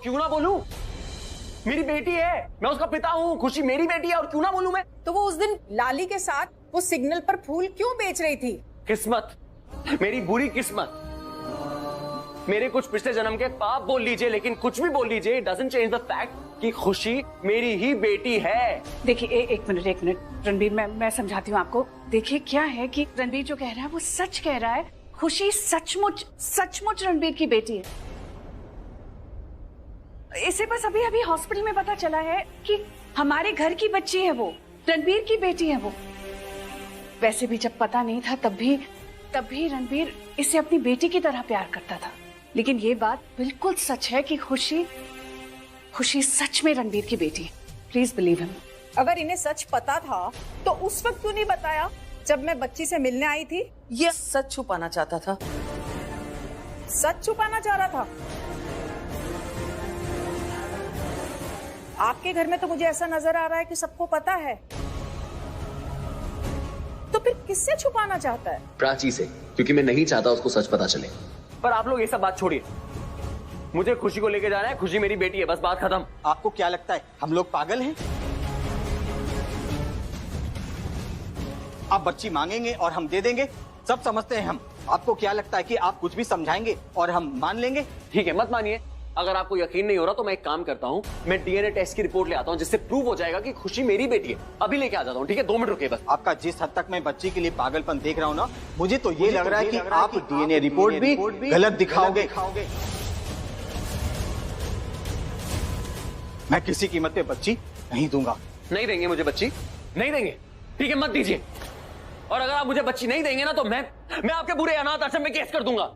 क्यों ना बोलूं? मेरी बेटी है, मैं उसका पिता हूँ, खुशी मेरी बेटी है और क्यों ना बोलूं मैं? तो वो उस दिन लाली के साथ वो सिग्नल पर फूल क्यों बेच रही थी? किस्मत, मेरी बुरी किस्मत, मेरे कुछ पिछले जन्म के पाप बोल लीजिए, लेकिन कुछ भी बोल लीजिए, it doesn't change the fact कि खुशी मेरी ही बेटी है। देखिए एक मिनट रणबीर, मैं समझाती हूँ आपको। देखिए क्या है कि रणबीर जो कह रहा है वो सच कह रहा है। खुशी सचमुच रणबीर की बेटी है। इसे बस अभी अभी हॉस्पिटल में पता चला है कि हमारे घर की बच्ची है वो, रणबीर की बेटी है वो। वैसे भी जब पता नहीं था तब भी रणबीर इसे अपनी बेटी की तरह प्यार करता था। लेकिन ये बात बिल्कुल सच है कि खुशी सच में रणबीर की बेटी है। Please believe him. अगर इन्हें सच पता था तो उस वक्त क्यों नहीं बताया जब मैं बच्ची से मिलने आई थी? ये सच छुपाना चाहता था। सच छुपाना चाह रहा था? आपके घर में तो मुझे ऐसा नजर आ रहा है कि सबको पता है। तो फिर किससे छुपाना चाहता है? प्राची से, क्योंकि मैं नहीं चाहता उसको सच पता चले। पर आप लोग ये सब बात छोड़िए, मुझे खुशी को लेके जाना है। खुशी मेरी बेटी है, बस बात खत्म। आपको क्या लगता है हम लोग पागल हैं? आप बच्ची मांगेंगे और हम दे देंगे, सब समझते हैं हम। आपको क्या लगता है कि आप कुछ भी समझाएंगे और हम मान लेंगे? ठीक है, मत मानिए। अगर आपको यकीन नहीं हो रहा तो मैं एक काम करता हूँ, मैं डीएनए टेस्ट की रिपोर्ट ले आता हूँ जिससे प्रूव हो जाएगा कि खुशी मेरी बेटी है। अभी लेके आ जाता हूँ, ठीक है? 2 मिनट रुकिए बस। आपका जिस हद तक मैं बच्ची के लिए पागलपन देख रहा हूँ ना, मुझे तो ये लग रहा है कि आप डीएनए रिपोर्ट भी गलत दिखाओगे। मैं किसी कीमत पे बच्ची नहीं दूंगा। नहीं देंगे मुझे बच्ची? नहीं देंगे? ठीक है, मत दीजिए। और अगर आप मुझे बच्ची नहीं देंगे ना तो मैं आपके बुरे अनाथ आश्रम में केस कर दूंगा।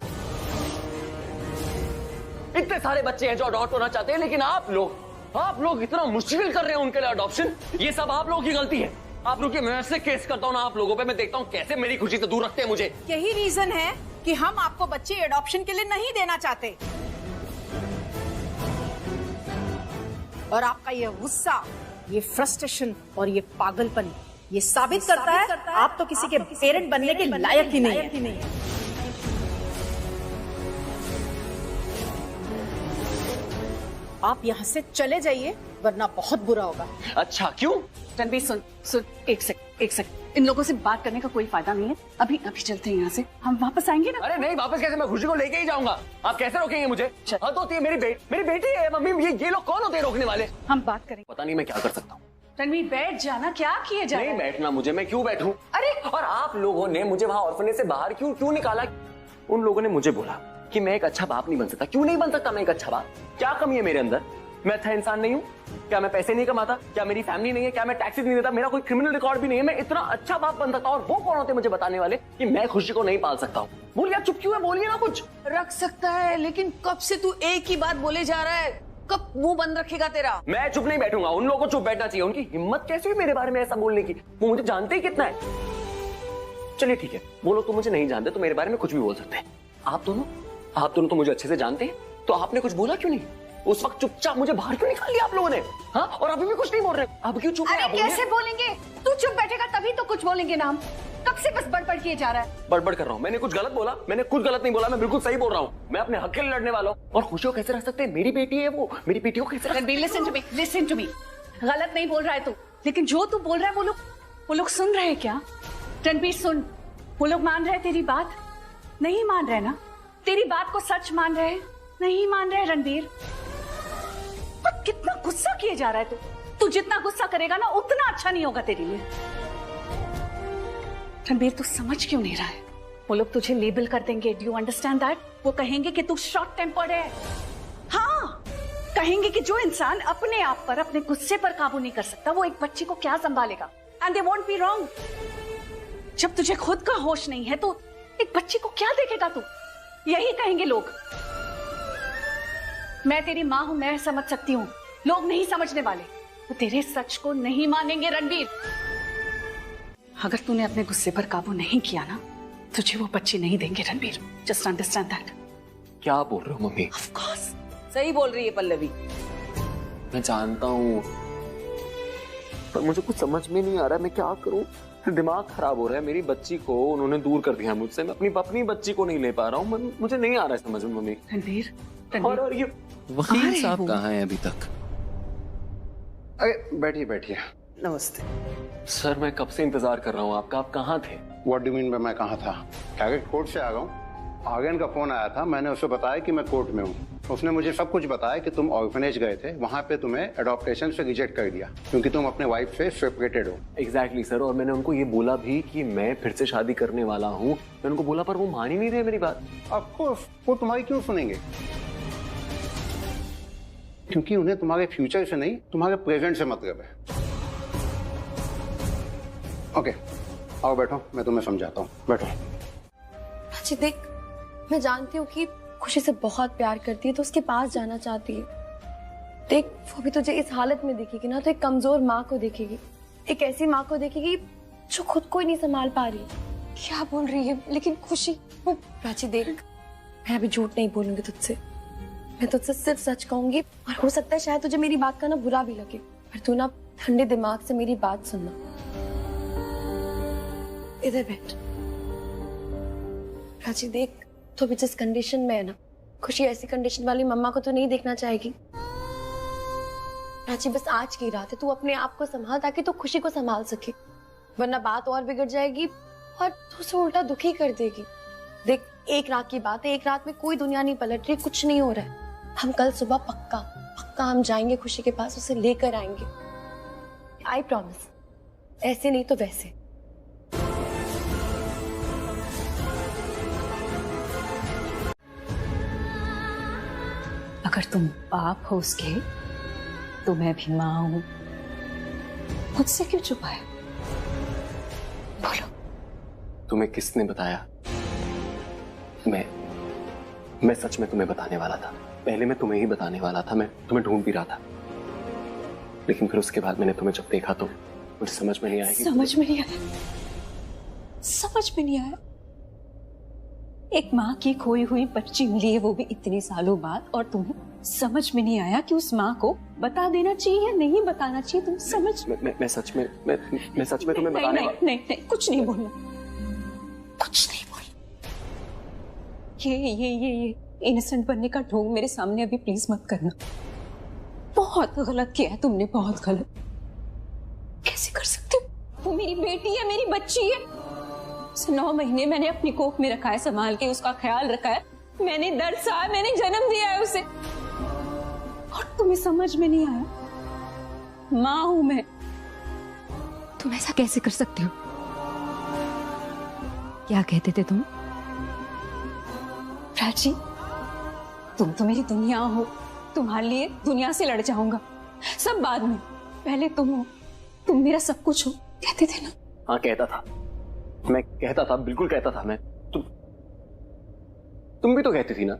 इतने सारे बच्चे हैं जो अडॉप्ट होना चाहते हैं, लेकिन आप लोग इतना मुश्किल कर रहे हैं उनके लिए अडॉप्शन। ये सब आप लोगों की गलती है। आप लोग, मैं ऐसे केस करता हूँ ना आप लोगों पे, मैं देखता हूँ कैसे मेरी खुशी से दूर रखते हैं मुझे। यही रीजन है कि हम आपको बच्चे एडॉप्शन के लिए नहीं देना चाहते। और आपका ये गुस्सा, ये फ्रस्ट्रेशन और ये पागलपन ये साबित करता है आप तो किसी के पेरेंट बनने के लायक ही नहीं है। आप यहाँ से चले जाइए वरना बहुत बुरा होगा। अच्छा, क्यों? रणबीर सुन, एक सेकंड। इन लोगों से बात करने का कोई फायदा नहीं है। अभी चलते हैं यहाँ से, हम वापस आएंगे ना। अरे नहीं, वापस कैसे? मैं खुशी को लेके ही जाऊंगा। आप कैसे रोकेंगे मुझे? हद होती है। मेरी बेटी है मम्मी। ये लोग कौन होते हैं रोकने वाले? हम बात करेंगे। पता नहीं मैं क्या कर सकता हूँ। रणबीर बैठ जाना, क्या किए जा रहा है? नहीं बैठना मुझे, मैं क्यों बैठूं? अरे और आप लोगों ने मुझे वहां ऑर्फनेज से बाहर क्यों निकाला? उन लोगों ने मुझे बोला कि मैं एक अच्छा बाप नहीं बन सकता। क्यों नहीं बन सकता मैं एक अच्छा बाप? क्या कमी है मेरे अंदर? मैं अच्छा इंसान नहीं हूँ क्या? मैं पैसे नहीं कमाता क्या? मेरी फैमिली नहीं है क्या? मैं टैक्सेस नहीं देता? मेरा कोई क्रिमिनल रिकॉर्ड भी नहीं है? मैं इतना अच्छा बाप बन सकता हूँ। और वो कौन होते हैं मुझे बताने वाले कि मैं खुशी को नहीं पाल सकता हूँ? बोलिए, आप चुप क्यों है? बोलिए ना कुछ। रख सकता है, लेकिन कब से तू एक ही बात बोले जा रहा है? कब मुंह बंद रखेगा तेरा? मैं चुप नहीं बैठूंगा। उन लोगों को चुप बैठना चाहिए। उनकी हिम्मत कैसे हुई मेरे बारे में ऐसा बोलने की? वो मुझे जानते ही कितना है। चलिए ठीक है, वो लोग तो मुझे नहीं जानते तो मेरे बारे में कुछ भी बोल सकते हैं। आप दोनों तो मुझे अच्छे से जानते हैं, तो आपने कुछ बोला क्यों नहीं? उस वक्त चुपचाप मुझे बाहर क्यों निकाल दिया आप लोगों ने? हाँ, और अभी भी कुछ नहीं बोल रहे। अब क्यों चुप? अरे कैसे बोलेंगे? तू चुप बैठेगा तभी तो कुछ बोलेंगे ना हम। कब से बस बड़बड़ किए जा रहा है? बड़बड़ कर रहा हूँ? मैंने कुछ गलत बोला? मैंने कुछ गलत नहीं बोला, मैं बिल्कुल सही बोल रहा हूँ। मैं अपने हक के लिए लड़ने वाला हूँ। और खुशी को कैसे रख सकते हैं? मेरी बेटी है वो, मेरी बेटी को कैसे? Listen to me. गलत नहीं बोल रहा है तू, लेकिन जो तू बोल रहा है वो लोग सुन रहे हैं क्या? रणबीर सुन, वो लोग मान रहे हैं तेरी बात? नहीं मान रहे ना? तेरी बात को सच मान रहे? नहीं मान रहे रणबीर? पर कितना गुस्सा किए जा रहा है तू जितना गुस्सा करेगा ना उतना अच्छा नहीं होगा तेरे लिए। रणबीर तू समझ क्यों नहीं रहा है? वो लोग तुझे लेबल कर देंगे। Do you understand that? वो कहेंगे कि तू शॉर्ट टेम्पर्ड है। हाँ, कहेंगे कि जो इंसान अपने आप पर, अपने गुस्से पर काबू नहीं कर सकता, वो एक बच्ची को क्या संभालेगा? And they won't be wrong. जब तुझे खुद का होश नहीं है तो एक बच्ची को क्या देखेगा तू? यही कहेंगे लोग। मैं तेरी माँ हूं, मैं समझ सकती हूँ, लोग नहीं समझने वाले। वो तेरे सच को नहीं मानेंगे रणबीर। अगर तूने अपने गुस्से पर काबू नहीं किया ना, तुझे वो बच्ची नहीं देंगे रणबीर। Just understand that. क्या बोल रहे हो मम्मी? ऑफ कोर्स सही बोल रही है पल्लवी। मैं जानता हूँ, पर मुझे कुछ समझ में नहीं आ रहा, मैं क्या करूँ? दिमाग खराब हो रहा है। मेरी बच्ची को उन्होंने दूर कर दिया मुझसे। मैं अपनी बच्ची को नहीं ले पा रहा हूँ। मुझे नहीं आ रहा है समझ में मम्मी। रणवीर, और ये वकील साहब कहाँ हैं अभी तक? अरे बैठिए बैठिए। नमस्ते सर, मैं कब से इंतजार कर रहा हूँ आपका। आप कहाँ थे? व्हाट डू मीन मैं कहाँ था? कागज कोर्ट से आ गया हूँ। आर्यन का फोन आया था, मैंने उसे बताया कि मैं कोर्ट में हूँ। उसने मुझे सब कुछ बताया कि तुम ऑर्फनेज गए थे, वहाँ पे तुम्हें एडॉप्टेशन से रिजेक्ट कर दिया क्योंकि तुम अपने वाइफ से सेपरेटेड हो। एग्जैक्टली सर, और मैंने उनको ये बोला भी कि मैं फिर से शादी करने वाला हूँ। मैं उनको बोला पर वो मान ही नहीं रहे मेरी बात। ऑफ कोर्स वो तुम्हारी क्यों सुनेंगे, क्योंकि उन्हें तुम्हारे फ्यूचर से नहीं तुम्हारे प्रेजेंट से मतलब है। ओके आओ बैठो, मैं तुम्हें समझाता हूँ। बैठो। प्राची देख, मैं जानती हूँ कि खुशी से बहुत प्यार करती है तो उसके पास जाना चाहती है। देख वो भी तुझे इस हालत में देखेगी ना तो एक कमजोर माँ को देखेगी, एक ऐसी माँ को देखेगी जो खुद को ही नहीं संभाल पा रही। क्या बोल रही है? लेकिन खुशी वो। प्राची देख, मैं अभी झूठ नहीं बोलूंगी तुझसे, मैं तुझसे सिर्फ सच कहूंगी। और हो सकता है शायद तुझे मेरी बात का ना बुरा भी लगे, पर तू ना ठंडे दिमाग से मेरी बात सुनना। इधर बैठ। प्राची देख, तो भी जिस कंडीशन में है ना, खुशी ऐसी कंडीशन वाली मम्मा को तो नहीं देखना चाहेगी। प्राची बस आज की रात है, तू अपने आप को संभाल ताकि तू खुशी को संभाल सके, वरना बात और बिगड़ जाएगी और तू उसे उल्टा दुखी कर देगी। देख एक रात की बात है, एक रात में कोई दुनिया नहीं पलट रही, कुछ नहीं हो रहा है। हम कल सुबह पक्का पक्का हम जाएंगे खुशी के पास, उसे लेकर आएंगे। I promise. ऐसे नहीं तो वैसे। अगर तुम बाप हो उसके तो मैं भी माँ हूं। मुझसे क्यों छुपाया? बोलो। तुम्हें किसने बताया? मैं सच में तुम्हें बताने वाला था। पहले मैं तुम्हें ही बताने वाला था, मैं तुम्हें ढूंढ भी रहा था, लेकिन फिर उसके बाद मैंने तुम्हें जब देखा तो मुझे समझ में नहीं आया। समझ में नहीं आया, समझ में नहीं आया। एक माँ की खोई हुई बच्ची मिली है, वो भी इतने सालों बाद, और तुम्हें समझ में नहीं आया कि उस माँ को बता देना चाहिए या नहीं बताना चाहिए? तुम समझ मैं सच में तुम्हें बताने नहीं, नहीं, नहीं, कुछ नहीं बोलना, कुछ नहीं बोलना। ये इनोसेंट बनने का ढोंग मेरे सामने अभी प्लीज मत करना। बहुत गलत किया है तुमने, बहुत गलत। कैसे कर सकते हो? वो मेरी बेटी है, मेरी बच्ची है। 9 महीने मैंने अपनी कोख में रखा है, संभाल के उसका ख्याल रखा है, मैंने दर्द सहा, मैंने जन्म दिया है उसे, और तुम्हें समझ में नहीं आया? माँ हूं मैं। तुम ऐसा कैसे कर सकते हो? क्या कहते थे तुम? प्राची, तुम तो मेरी दुनिया हो, तुम्हारे लिए दुनिया से लड़ जाऊंगा, सब बाद में, पहले तुम हो, तुम मेरा सब कुछ हो, कहते थे ना? हाँ कहता था, मैं कहता था, बिल्कुल कहता था मैं। तुम भी तो कहती थी ना,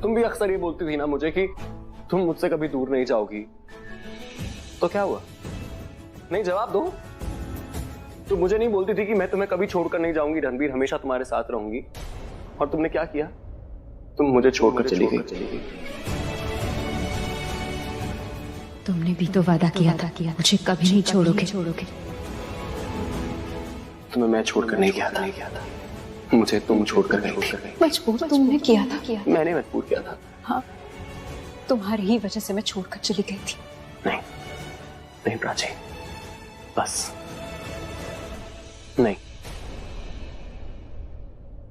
तुम भी अक्सर ये बोलती थी ना मुझे कि तुम मुझसे कभी दूर नहीं जाओगी। तो क्या हुआ? नहीं, जवाब दो। तुम मुझे नहीं बोलती थी कि मैं तुम्हें कभी छोड़कर नहीं जाऊंगी रणबीर, हमेशा तुम्हारे साथ रहूंगी, और तुमने क्या किया? तुम मुझे छोड़कर चली गई। तुमने भी तो वादा किया था कि मुझे कभी नहीं छोड़ोगे। तुम्हें मैं छोड़कर नहीं गया था, मुझे तुम छोड़कर गई थी। मजबूर तुमने किया था। मैंने मजबूर किया था। हाँ, तुम्हारी ही वजह से मैं छोड़कर चली गई थी। नहीं प्राची, बस नहीं।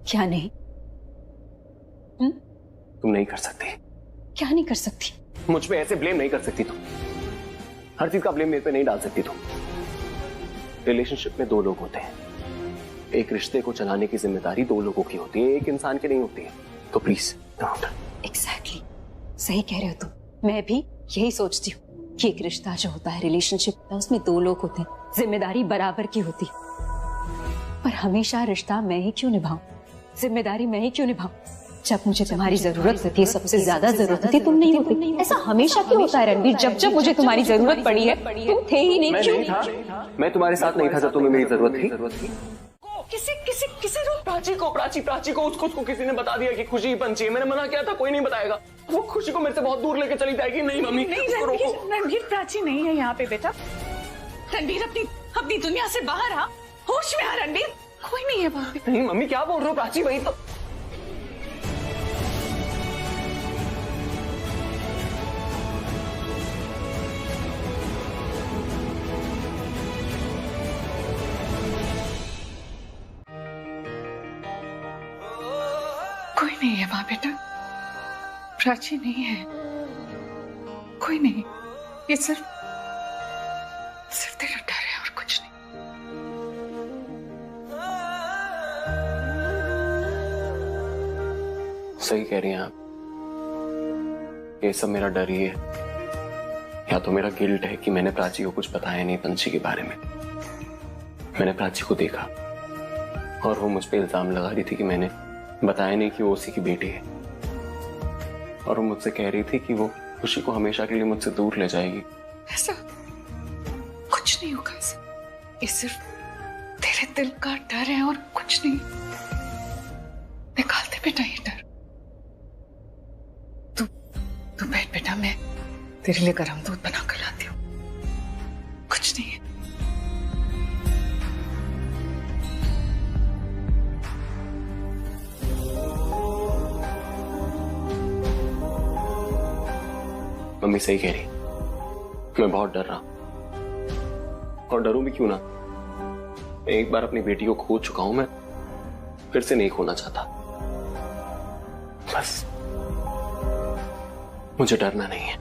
क्या नहीं? तुम नहीं कर सकती। क्या नहीं कर सकती? मुझ पे ऐसे ब्लेम नहीं कर सकती तुम। हर चीज का ब्लेम मेरे पे नहीं डाल सकती तुम। रिलेशनशिप में 2 लोग होते हैं, एक रिश्ते को चलाने की जिम्मेदारी 2 लोगों की होती है, एक इंसान की नहीं होती है। तो प्लीज डोंट। एग्जैक्टली, सही कह रहे हो तुम। मैं भी यही सोचती हूँ कि एक रिश्ता जो होता है, रिलेशनशिप होता है, उसमें 2 लोग होते हैं, जिम्मेदारी बराबर की होती है। पर हमेशा रिश्ता मैं ही क्यों निभाऊं, जिम्मेदारी मैं ही क्यों निभाऊं? जब मुझे तुम्हारी जरूरत होती है, सबसे ज्यादा जरूरत होती है, तुम नहीं होती। ऐसा हमेशा क्यों होता है रणबीर? जब जब मुझे तुम्हारी जरूरत पड़ी है तुम थे ही नहीं। मैं नहीं था, मैं तुम्हारे साथ नहीं था जब तुम्हें मेरी जरूरत थी। किसी प्राची को उसको किसी ने बता दिया कि खुशी पंछी है। मैंने मना किया था, कोई नहीं बताएगा। वो खुशी को मेरे से बहुत दूर लेकर चली जाएगी। नहीं मम्मी, रणबीर, प्राची नहीं है यहाँ पे बेटा। रणबीर, अपनी दुनिया से बाहर आ, होश में आ रणबीर। कोई नहीं है वहां पे। नहीं मम्मी क्या बोल रहे हो प्राची, वही तो। कोई नहीं है वहां बेटा, प्राची नहीं है, कोई नहीं। ये सिर्फ तेरा डर है और कुछ नहीं। सही कह रही हैं आप, ये सब मेरा डर ही है, या तो मेरा गिल्ट है कि मैंने प्राची को कुछ बताया नहीं पंछी के बारे में। मैंने प्राची को देखा और वो मुझ पे इल्जाम लगा रही थी कि मैंने बताया नहीं कि वो उसी की बेटी है, और वो मुझसे कह रही थी कि वो खुशी को हमेशा के लिए मुझसे दूर ले जाएगी। ऐसा कुछ नहीं होगा, ये सिर्फ तेरे दिल का डर है और कुछ नहीं। निकाल दे बेटा ये डर। तू बैठ बेटा, मैं तेरे लिए गरम दूध बना कर लाती हूँ। कुछ नहीं है। मम्मी सही कह रही, मैं बहुत डर रहा, और डरूं भी क्यों ना, मैं एक बार अपनी बेटी को खो चुका हूं, मैं फिर से नहीं खोना चाहता। बस मुझे डरना नहीं है।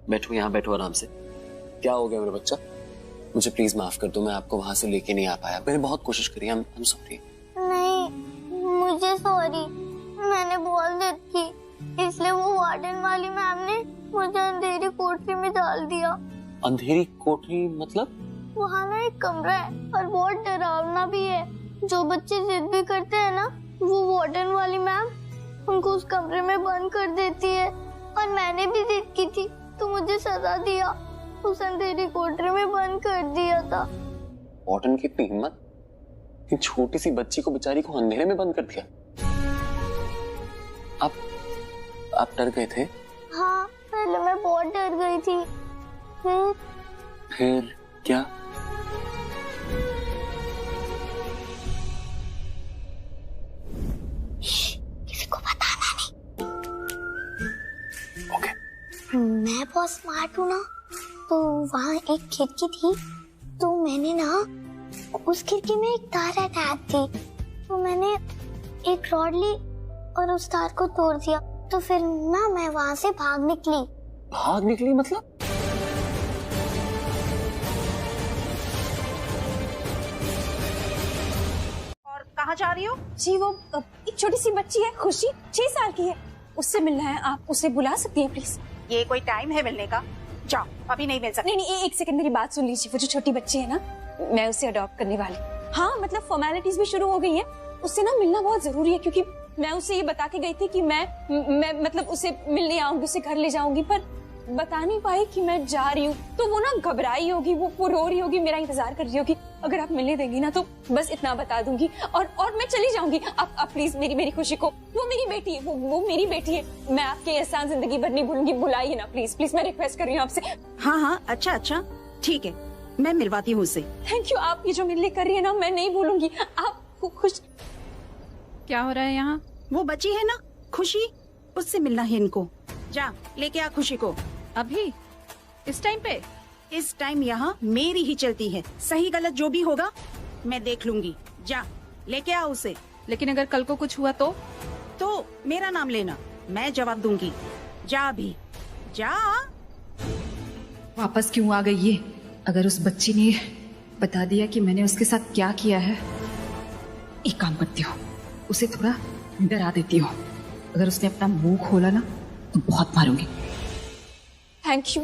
बैठो यहाँ बैठो आराम से। क्या हो गया मेरा बच्चा? मुझे प्लीज माफ कर दो, मैं आपको वहां से लेके नहीं आ पाया। मैंने बहुत कोशिश करी, I'm sorry। नहीं मुझे सॉरी, मैंने बोल दी थी, इसलिए वो वार्डन वाली मैम ने मुझे अंधेरी कोठरी में डाल दिया। अंधेरी कोठरी मतलब? वहाँ ना एक कमरा है और बहुत डरावना भी है। जो बच्चे जिद भी करते हैं ना, वो वार्डन वाली मैम उनको उस कमरे में बंद कर देती है। और मैंने भी जिद की थी तो मुझे सजा दिया, उस अंधेरी कोठरी में बंद कर दिया था। वार्डन की इतनी हिम्मत, इन छोटी सी बच्ची को बेचारी को अंधेरे में बंद कर दिया। आप डर गए थे? हाँ पहले मैं बहुत डर गई थी। फिर क्या? किसी को बताना नहीं। ओके। मैं बहुत स्मार्ट हूँ ना, तो वहाँ एक खिड़की थी, तो मैंने ना उस खिड़की में एक तार अटैच थी, तो मैंने एक रॉड ली और उस तार को तोड़ दिया। तो फिर ना मैं वहाँ से भाग निकली। भाग निकली मतलब? और कहाँ जा रही हो? जी वो एक छोटी सी बच्ची है, खुशी 6 साल की है, उससे मिलना है। आप उसे बुला सकती हैं प्लीज? ये कोई टाइम है मिलने का? जाओ, अभी नहीं मिल सकती। नहीं एक सेकंड मेरी बात सुन लीजिए। वो जो छोटी बच्ची है ना, मैं उसे अडॉप्ट करने वाली। हाँ मतलब फॉर्मेलिटीज भी शुरू हो गई है, उससे ना मिलना बहुत जरूरी है, क्योंकि मैं उसे ये बता के गई थी कि मैं मतलब उसे मिलने आऊंगी, उसे घर ले जाऊंगी, पर बता नहीं पाई कि मैं जा रही हूँ। तो वो ना घबराई होगी, वो रो रही होगी, मेरा इंतजार कर रही होगी। अगर आप मिलने देंगी ना तो बस इतना बता दूंगी और मैं चली जाऊंगी। आप प्लीज मेरी खुशी को, वो मेरी बेटी है, वो मेरी बेटी है, मैं आपके एहसान जिंदगी भर नहीं भूलूंगी। बुलाइए ना प्लीज, मैं रिक्वेस्ट कर रही हूँ आपसे। हाँ अच्छा ठीक है, मैं मिलवाती हूँ उससे। Thank you. आप ये जो मिलने कर रही है ना, मैं नहीं भूलूंगी। आप खुश। क्या हो रहा है यहाँ? वो बच्ची है ना खुशी, उससे मिलना है इनको। जा लेके आ खुशी को। अभी इस टाइम पे? इस टाइम यहाँ मेरी ही चलती है, सही गलत जो भी होगा मैं देख लूंगी। जा लेके आ उसे। लेकिन अगर कल को कुछ हुआ तो मेरा नाम लेना, मैं जवाब दूंगी। जा अभी जा। वापस क्यों आ गई ये? अगर उस बच्ची ने बता दिया कि मैंने उसके साथ क्या किया है, एक काम करती हूँ, उसे थोड़ा डरा देती हूँ। अगर उसने अपना मुंह खोला ना तो बहुत मारूंगी। Thank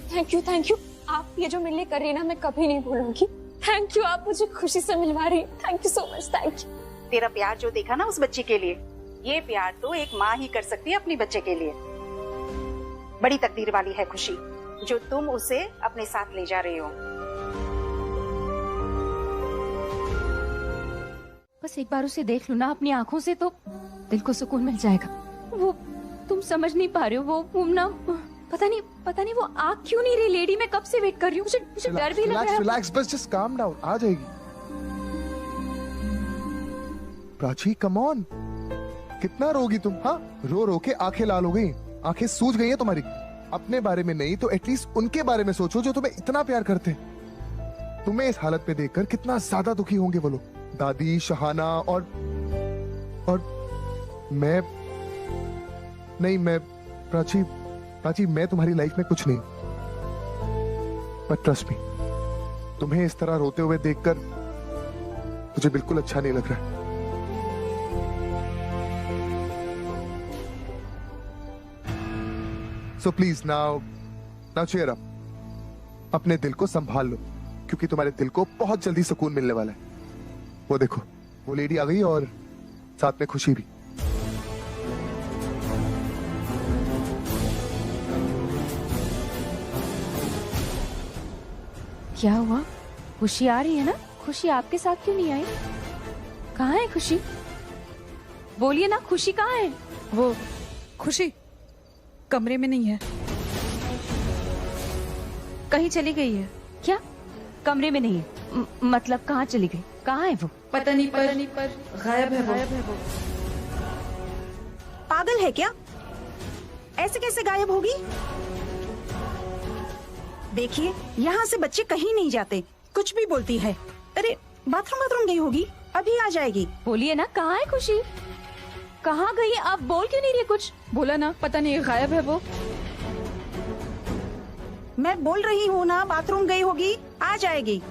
you. आप ये जो मिलने कर रही है ना, मैं कभी नहीं भूलूंगी। थैंक यू, आप मुझे खुशी से मिलवा रही। Thank you so much. Thank you. तेरा प्यार जो देखा ना उस बच्चे के लिए, ये प्यार तो एक माँ ही कर सकती है अपने बच्चे के लिए। बड़ी तकदीर वाली है खुशी जो तुम उसे अपने साथ ले जा रही हो। बस एक बार उसे देख लो ना अपनी आंखों से तो दिल को सुकून मिल जाएगा। वो तुम समझ नहीं पा रहे हो, वो ना पता नहीं वो आ क्यों नहीं रही। लेडी मैं कब से वेट कर रही हूँ, मुझे डर भी लग रहा है। रिलैक्स, बस जस्ट काम डाउन, आ जाएगी। प्राची कम ऑन, कितना रोगी तुम? हाँ, रो रो के आंखें लाल हो गई, आंखें सूज गई हैं तुम्हारी। अपने बारे में नहीं तो एटलीस्ट उनके बारे में सोचो जो तुम्हें इतना प्यार करते हैं। तुम्हें इस हालत पे देखकर कितना ज्यादा दुखी होंगे वो लोग, दादी, शहाना और मैं प्राची मैं तुम्हारी लाइफ में कुछ नहीं, बट ट्रस्ट मी, तुम्हें इस तरह रोते हुए देखकर मुझे बिल्कुल अच्छा नहीं लग रहा है। So please now cheer up, अपने दिल को संभाल लो, क्योंकि तुम्हारे दिल को बहुत जल्दी सुकून मिलने वाला है। वो देखो, वो लेडी आ गई और साथ में खुशी भी। क्या हुआ? खुशी आ रही है ना? खुशी आपके साथ क्यों नहीं आई? कहाँ है खुशी? बोलिए ना, खुशी कहाँ है? वो खुशी कमरे में नहीं है, कहीं चली गई है। क्या? कमरे में नहीं है? मतलब कहाँ चली गई? कहाँ है वो? पता नहीं पर गायब है वो। पागल है क्या? ऐसे कैसे गायब होगी? देखिए, यहाँ से बच्चे कहीं नहीं जाते, कुछ भी बोलती है। अरे बाथरूम गई होगी, अभी आ जाएगी। बोलिए ना, कहाँ है खुशी? कहाँ गई? आप बोल क्यों नहीं रही कुछ? बोला ना, पता नहीं गायब है वो। मैं बोल रही हूँ ना, बाथरूम गई होगी, आ जाएगी।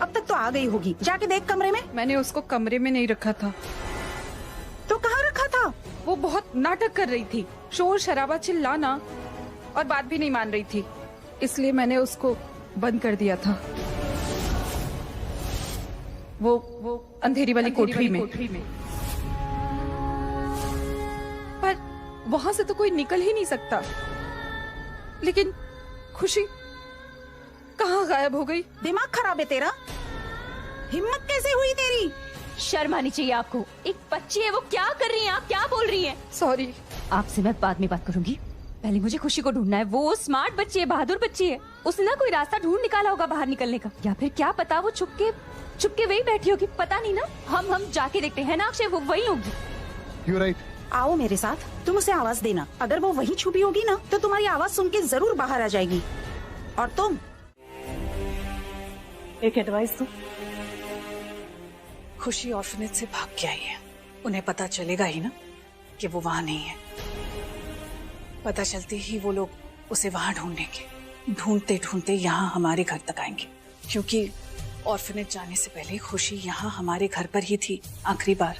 अब तक तो आ गई होगी, जाके देख कमरे में। मैंने उसको कमरे में नहीं रखा था। तो कहाँ रखा था? वो बहुत नाटक कर रही थी, शोर शराबा, चिल्लाना, और बात भी नहीं मान रही थी, इसलिए मैंने उसको बंद कर दिया था। वो अंधेरी वाली कोठरी में। पर वहां से तो कोई निकल ही नहीं सकता। लेकिन खुशी कहाँ गायब हो गई? दिमाग खराब है तेरा? हिम्मत कैसे हुई तेरी? शर्म आनी चाहिए आपको। एक बच्ची है, वो क्या कर रही है? आप क्या बोल रही हैं? सॉरी, आपसे मैं बाद में बात करूंगी, पहले मुझे खुशी को ढूंढना है। वो स्मार्ट बच्ची है, बहादुर बच्ची है, उसने ना कोई रास्ता ढूंढ निकाला होगा बाहर निकलने का, या फिर क्या पता वो छुप के वही बैठी होगी, पता नहीं ना। हम जाके देखते हैं ना अक्षय, वो वही होगी। You're right. आओ मेरे साथ, तुम उसे आवाज देना। अगर वो वहीं छुपी होगी ना तो तुम्हारी आवाज सुन के जरूर बाहर आ जाएगी। और तुम एक एडवाइस दो, खुशी ऑर्फनेज से भाग के आई है, उन्हें पता चलेगा ही ना कि वो वहां नहीं है। पता चलते ही वो लोग उसे वहां ढूंढेंगे, ढूंढते ढूंढते यहाँ हमारे घर तक आएंगे, क्योंकि ऑर्फनेज जाने से पहले खुशी यहाँ हमारे घर पर ही थी आखिरी बार।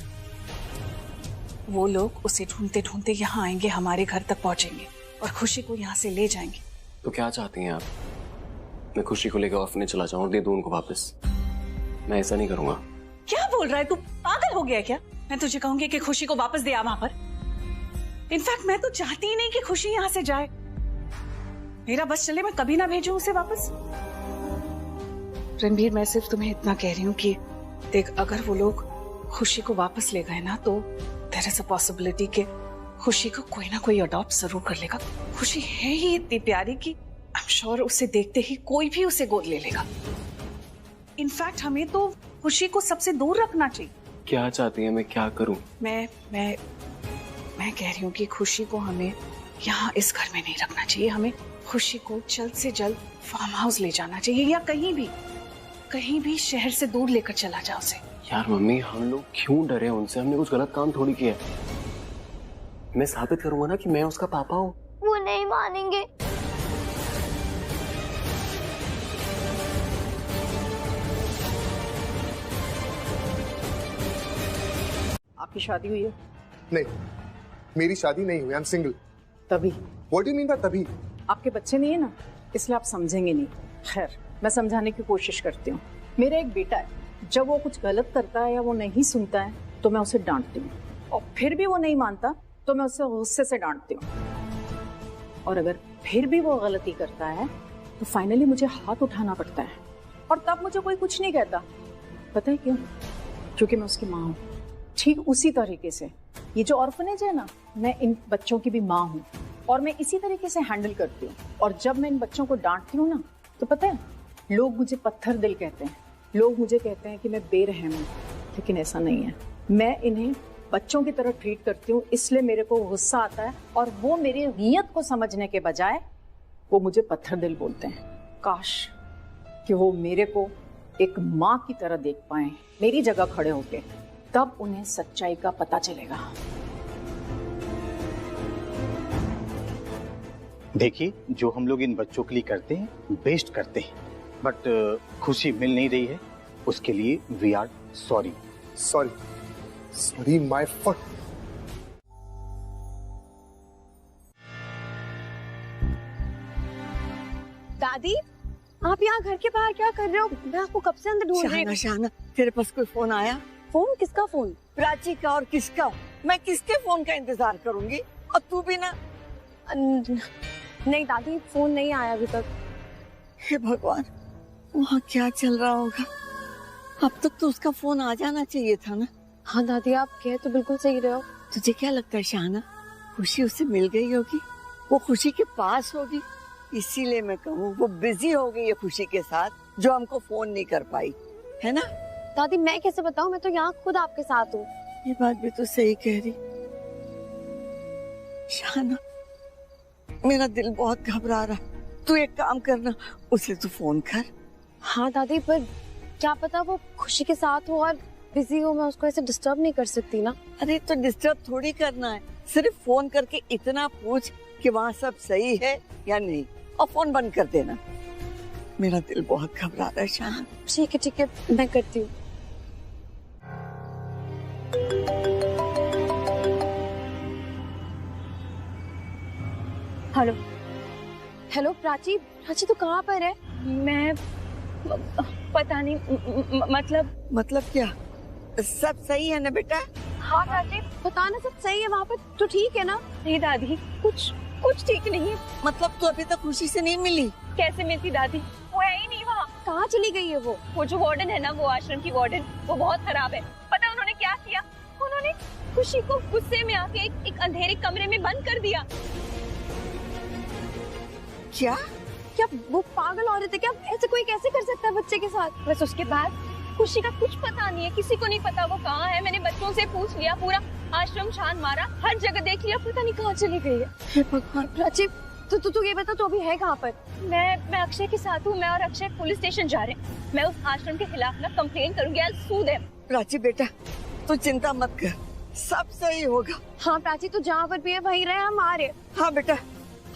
वो लोग उसे ढूंढते ढूंढते यहाँ आएंगे, हमारे घर तक पहुंचेंगे और खुशी को यहाँ से ले जाएंगे। तो क्या चाहती हैं आप? मैं खुशी को लेकर ऑर्फनेज चला जाऊं और दे दूं उनको वापस? मैं ऐसा नहीं करूंगा। क्या बोल रहा है तू? पागल हो गया क्या? मैं तुझे कहूंगी कि खुशी को वापस दे आ वहां पर। इनफैक्ट मैं तो चाहती ही नहीं कि खुशी यहाँ से जाए। मेरा बस चले, मैं कभी ना भेजूं उसे वापस। रणबीर, मैं सिर्फ तुम्हें इतना कह रही हूँ कि देख, अगर वो लोग खुशी को वापस ले गए ना तो देयर इज अ पॉसिबिलिटी कि खुशी को कोई ना कोई अडॉप्ट जरूर कर लेगा। खुशी है ही इतनी प्यारी कि आई एम श्योर उसे देखते ही कोई भी उसे गोद ले लेगा। इनफैक्ट हमें तो खुशी को सबसे दूर रखना चाहिए। क्या चाहती है, मैं क्या करूं? मैं कह रही हूँ कि खुशी को हमें यहाँ इस घर में नहीं रखना चाहिए। हमें खुशी को जल्द से जल्द फार्म हाउस ले जाना चाहिए, या कहीं भी शहर से दूर लेकर चला जाओ उसे। यार मम्मी, हम लोग क्यों डरे उनसे? हमने कुछ गलत काम थोड़ी किया है। मैं साबित करूंगा ना कि मैं उसका पापा हूँ। वो नहीं मानेंगे। आपकी शादी हुई है? नहीं, मेरी शादी नहीं हुई, आई एम सिंगल। तभी? What do you mean by तभी? आपके बच्चे नहीं है ना, इसलिए आप समझेंगे नहीं। खैर, मैं समझाने की कोशिश करती हूँ। मेरा एक बेटा है, जब वो कुछ गलत करता है या वो नहीं सुनता है तो मैं उसे डांटती हूँ, और फिर भी वो नहीं मानता तो मैं उसे गुस्से से डांटती हूँ, और अगर फिर भी वो गलती करता है तो फाइनली मुझे हाथ उठाना पड़ता है, और तब मुझे कोई कुछ नहीं कहता। पता है क्यों? क्योंकि मैं उसकी माँ हूँ। ठीक उसी तरीके से ये जो ऑर्फनेज है ना, मैं इन बच्चों की भी माँ हूँ, और मैं इसी तरीके से हैंडल करती हूँ। और जब मैं इन बच्चों को डांटती हूँ ना, तो पता है लोग मुझे पत्थर दिल कहते हैं, लोग मुझे कहते हैं कि मैं बेरहम हूँ, लेकिन ऐसा नहीं है। मैं इन्हें बच्चों की तरह ट्रीट करती हूँ, इसलिए मेरे को गुस्सा आता है, और वो मेरी नीयत को समझने के बजाय वो मुझे पत्थर दिल बोलते हैं। काश कि वो मेरे को एक माँ की तरह देख पाए, मेरी जगह खड़े होके, तब उन्हें सच्चाई का पता चलेगा। देखिए, जो हम लोग इन बच्चों के लिए करते हैं बेस्ट करते हैं, बट खुशी मिल नहीं रही है, उसके लिए we are sorry. Sorry my foot. दादी, आप यहाँ घर के बाहर क्या कर रहे हो? मैं आपको कब से अंदर ढूंढ रही हूँ। शाना, तेरे पास कोई फोन आया? फोन? किसका फोन? प्राची का। और किसका? मैं किसके फोन का इंतजार करूंगी? और तू भी ना। नहीं दादी, फोन नहीं आया अभी तक। हे भगवान, वहाँ क्या चल रहा होगा? अब तक तो उसका फोन आ जाना चाहिए था ना। हाँ दादी, आप कह तो बिल्कुल सही रहे हो। तुझे क्या लगता है शाना, खुशी उससे मिल गई होगी? वो खुशी के पास होगी, इसीलिए मैं कहूँ वो बिजी हो गई है खुशी के साथ, जो हमको फोन नहीं कर पाई, है ना? दादी मैं कैसे बताऊँ, मैं तो यहाँ खुद आपके साथ हूँ। ये बात भी तो सही कह रही शाना, मेरा दिल बहुत घबरा रहा। तू एक काम करना, उसे तू फोन कर। हाँ दादी, पर क्या पता वो खुशी के साथ हो और बिजी हो, मैं उसको ऐसे डिस्टर्ब नहीं कर सकती ना। अरे तो डिस्टर्ब थोड़ी करना है, सिर्फ फोन करके इतना पूछ कि वहाँ सब सही है या नहीं, और फोन बंद कर देना। मेरा दिल बहुत घबरा रहा है शाना। ठीक है, मैं करती हूँ। हेलो प्राची तू कहाँ पर है? मैं पता नहीं, मतलब क्या? सब सही है ना बेटा? हाँ दादी, पता ना सब सही है वहाँ पर, तो ठीक है ना? नहीं दादी, कुछ ठीक नहीं है। मतलब तू अभी तक खुशी से नहीं मिली? कैसे मिलती दादी, वो है ही नहीं वहाँ। कहाँ चली गई है वो जो वार्डन है ना, वो आश्रम की वार्डन, वो बहुत खराब है। पता है उन्होंने क्या किया? उन्होंने खुशी को गुस्से में आके एक अंधेरे कमरे में बंद कर दिया। क्या वो पागल औरत है क्या? ऐसे कोई कैसे कर सकता है बच्चे के साथ? बस उसके बाद खुशी का कुछ पता नहीं है, किसी को नहीं पता वो कहाँ है। मैंने बच्चों से पूछ लिया, पूरा आश्रम छान मारा, हर जगह देख लिया, पता नहीं कहाँ चली गई है। हे भगवान। प्राची तू ये बता, तो अभी है कहाँ पर? मैं अक्षय के साथ हूँ। मैं और अक्षय पुलिस स्टेशन जा रहे हैं। मैं उस आश्रम के खिलाफ ना कंप्लेन करूंगी। I'll sue them। प्राची बेटा, तू चिंता मत कर, सब सही होगा। हाँ प्राची, तू जहाँ पर भी है वहीं रहे, हम आ रहे। हाँ बेटा,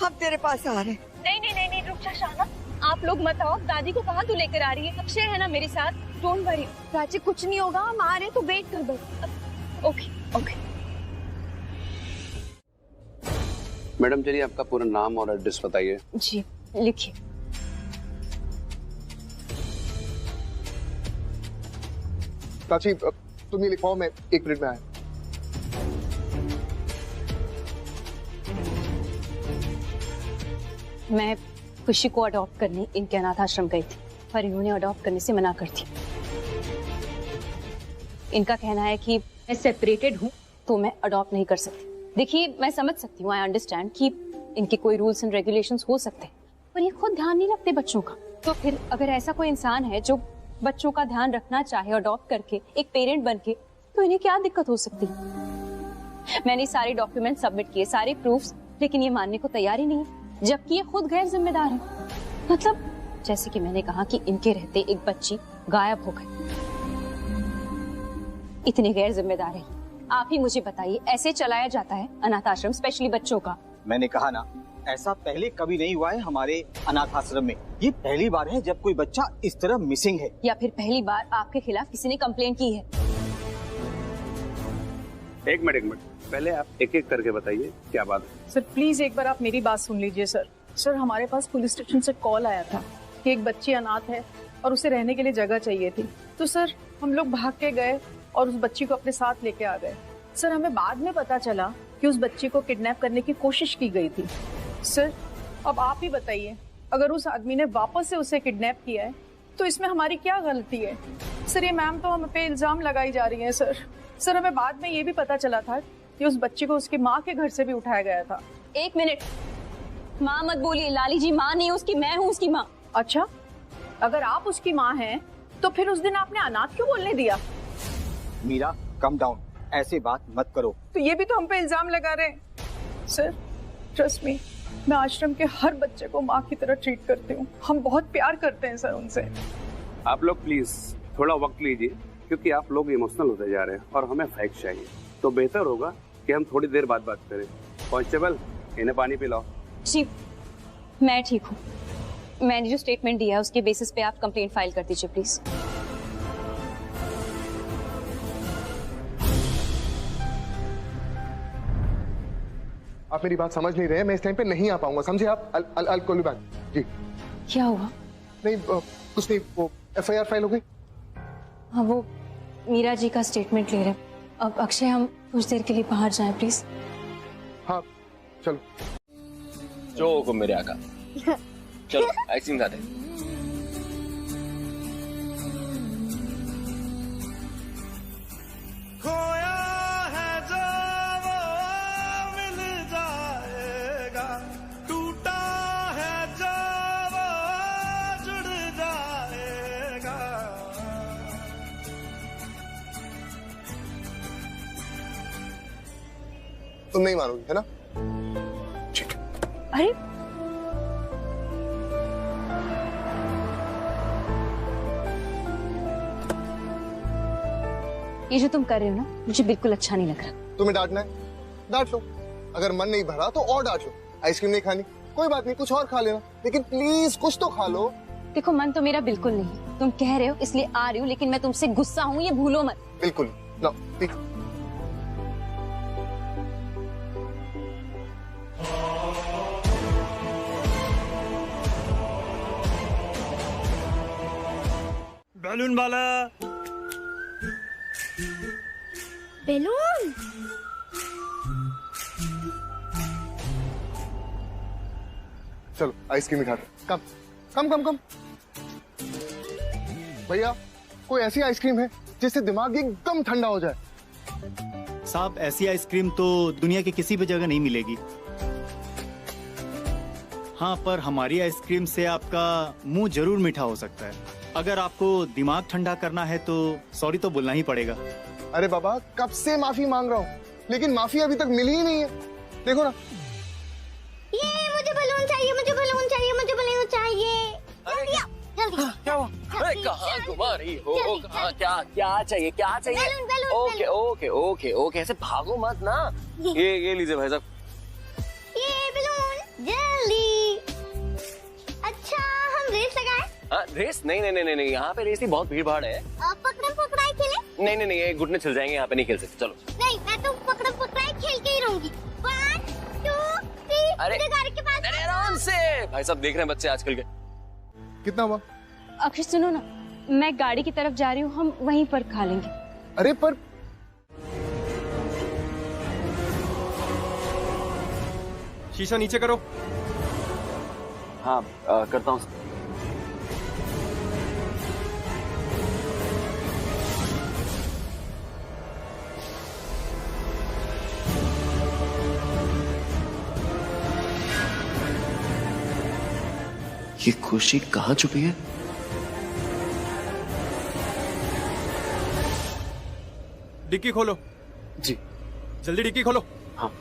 हम तेरे पास आ रहे। नहीं, रुक जा शाना, आप लोग मत आओ। दादी को कहाँ तू लेकर आ रही है? अक्षय है ना मेरे साथ, डोंट वरी। प्राची कुछ नहीं होगा, हम आ रहे, तो वेट कर बस। ओके। मैडम चलिए आपका पूरा नाम और एड्रेस बताइए। जी लिखिए। प्राची तुम ये लिखवाओ, मैं 1 मिनट में आया। मैं खुशी को अडॉप्ट करने इनके अनाथ आश्रम गई थी, पर इन्होंने अडॉप्ट करने से मना कर दी। इनका कहना है कि मैं सेपरेटेड हूँ तो मैं अडॉप्ट नहीं कर सकती। देखिए मैं समझ सकती हूँ, आई अंडरस्टैंड कि इनके कोई रूल्स एंड रेगुलेशंस हो सकते हैं, पर ये खुद ध्यान नहीं रखते बच्चों का। तो फिर अगर ऐसा कोई इंसान है जो बच्चों का ध्यान रखना चाहे अडॉप्ट करके, एक पेरेंट बन के, तो इन्हें क्या दिक्कत हो सकती? मैंने सारे डॉक्यूमेंट सबमिट किए, सारे प्रूफ्स, लेकिन ये मानने को तैयार ही नहीं, जबकि ये खुद गैर जिम्मेदार है। मतलब जैसे कि मैंने कहा कि इनके रहते एक बच्ची गायब हो गई, इतने गैर जिम्मेदार है। आप ही मुझे बताइए, ऐसे चलाया जाता है अनाथ आश्रम, स्पेशली बच्चों का? मैंने कहा ना, ऐसा पहले कभी नहीं हुआ है हमारे अनाथ आश्रम में। ये पहली बार है जब कोई बच्चा इस तरह मिसिंग है। या फिर पहली बार आपके खिलाफ किसी ने कंप्लेन की है? एक मिनट, पहले आप एक एक करके बताइए क्या बात है। सर प्लीज एक बार आप मेरी बात सुन लीजिए। सर हमारे पास पुलिस स्टेशन से कॉल आया था कि एक बच्ची अनाथ है और उसे रहने के लिए जगह चाहिए थी। तो सर हम लोग भाग के गए और उस बच्ची को अपने साथ लेके आ गए। सर हमें बाद में पता चला कि उस बच्ची को किडनैप करने की कोशिश की गई थी। सर अब आप ही बताइए, अगर उस आदमी ने वापस से उसे किडनैप किया है तो इसमें हमारी क्या गलती है? सर ये मैम तो हम पे इल्जाम लगाई जा रही है। सर हमें बाद में ये भी पता चला था कि उस बच्ची को उसकी माँ के घर से भी उठाया गया था। 1 मिनट, माँ मत बोलिए। लाली जी माँ नहीं उसकी, मैं हूँ उसकी माँ। अच्छा, अगर आप उसकी माँ हैं तो फिर उस दिन आपने अनाथ क्यों बोलने दिया? मीरा कम डाउन, ऐसे बात मत करो। तो ये भी तो हम पे इल्जाम लगा रहे हैं। सर ट्रस्ट मी, मैं आश्रम के हर बच्चे को माँ की तरह ट्रीट करती हूँ। हम बहुत प्यार करते हैं सर उनसे। आप लोग प्लीज थोड़ा वक्त लीजिए, क्योंकि आप लोग इमोशनल होते जा रहे हैं और हमें फैक्ट चाहिए। तो बेहतर होगा कि हम थोड़ी देर बाद बात करें। कांस्टेबल, इन्हें पानी पिलाओ। जी मैं ठीक हूँ। मैंने जो स्टेटमेंट दिया है उसके बेसिस पे आप कंप्लेंट फाइल कर दीजिए प्लीज। आप मेरी बात समझ नहीं रहे, मैं इस टाइम पे नहीं आ पाऊंगा, समझे आप? I'll call you back। जी क्या हुआ? नहीं कुछ नहीं, वो FIR फाइल हो गई। हाँ वो मीरा जी का स्टेटमेंट ले रहे। अब अक्षय हम कुछ देर के लिए बाहर जाएं प्लीज। हाँ चलो। जो हुकुम मेरे आका। चलो आइसक्रीम खाते हैं। तुम नहीं मानोगी है ना? ठीक। अरे ये जो तुम कर रहे हो ना, मुझे बिल्कुल अच्छा नहीं लग रहा। तुम्हें डांटना है, डांट लो। अगर मन नहीं भरा तो और डांट लो। आइसक्रीम नहीं खानी, कोई बात नहीं, कुछ और खा लेना, लेकिन प्लीज कुछ तो खा लो। देखो मन तो मेरा बिल्कुल नहीं, तुम कह रहे हो इसलिए आ रही हूँ, लेकिन मैं तुमसे गुस्सा हूँ, ये भूलो मत। बिल्कुल लो, ठीक। बैलून वाला। बैलून? चलो आइसक्रीम खाते। कम कम कम कम। भैया कोई ऐसी आइसक्रीम है जिससे दिमाग एकदम ठंडा हो जाए? साहब ऐसी आइसक्रीम तो दुनिया की किसी भी जगह नहीं मिलेगी। हाँ, पर हमारी आइसक्रीम से आपका मुंह जरूर मीठा हो सकता है। अगर आपको दिमाग ठंडा करना है तो सॉरी तो बोलना ही पड़ेगा। अरे बाबा कब से माफी मांग रहा हूँ, लेकिन माफी अभी तक मिली ही नहीं है। देखो ना। ये मुझे बलून चाहिए, मुझे बलून चाहिए, मुझे बलून चाहिए। जल्दी क्या हुआ? अरे कहाँ घुमा रही हो? कहाँ? क्या चाहिए? क्या चाहिए? Balloon, balloon, okay okay okay okay, ऐसे भागो मत ना। ये लीजिए भाई साहब। ये बलून जल्दी। अच्छा हम रेस लगाएं? रेस? नहीं, यहाँ पे रेस की बहुत भीड़ भाड़ है। पकड़म पकड़ाई खेले? नहीं, ये घुटने चल जाएंगे, यहाँ पे नहीं खेल सकते। चलो। नहीं, मैं तो पकड़म पकड़ाई खेल के ही रहूंगी। 1 2 3। अरे गाड़ी के पास। अरे आराम से भाई साहब, देख रहे हैं बच्चे आजकल के। कितना हुआ? अक्षय सुनो ना, मैं गाड़ी की तरफ जा रही हूँ, हम वहीं पर खा लेंगे। अरे पर शीशा नीचे करो। हाँ करता हूँ। ये खुशी कहाँ छुपी है? डिक्की खोलो। जी जल्दी डिक्की खोलो। हाँ।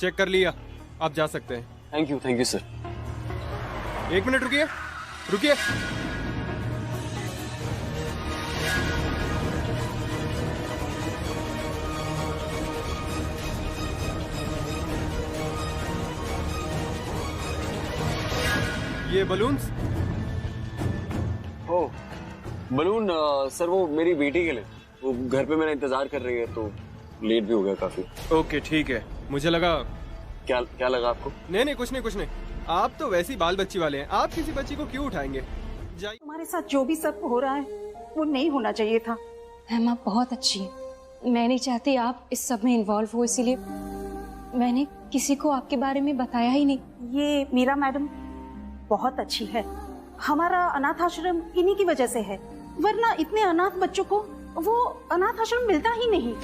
चेक कर लिया, आप जा सकते हैं। Thank you sir. 1 मिनट रुकिए, रुकिए। ये बलून्स? ओ बलून सर वो मेरी बेटी के लिए, वो घर पे मेरा इंतजार कर रही है तो लेट भी हो गया काफी। ओके ठीक है, मुझे लगा। क्या लगा आपको? नहीं कुछ नहीं। आप तो वैसी बाल बच्ची वाले हैं, आप किसी बच्ची को क्यों उठाएंगे? तुम्हारे साथ जो भी सब हो रहा है वो नहीं होना चाहिए था। मैम आप बहुत अच्छी है, मैं नहीं चाहती आप इस सब में इन्वॉल्व हो, इसीलिए मैंने किसी को आपके बारे में बताया ही नहीं। ये मीरा मैडम बहुत अच्छी है, हमारा अनाथ आश्रम इन्हीं की वजह से है, वरना इतने अनाथ बच्चों को वो अनाथ आश्रम मिलता ही नहीं।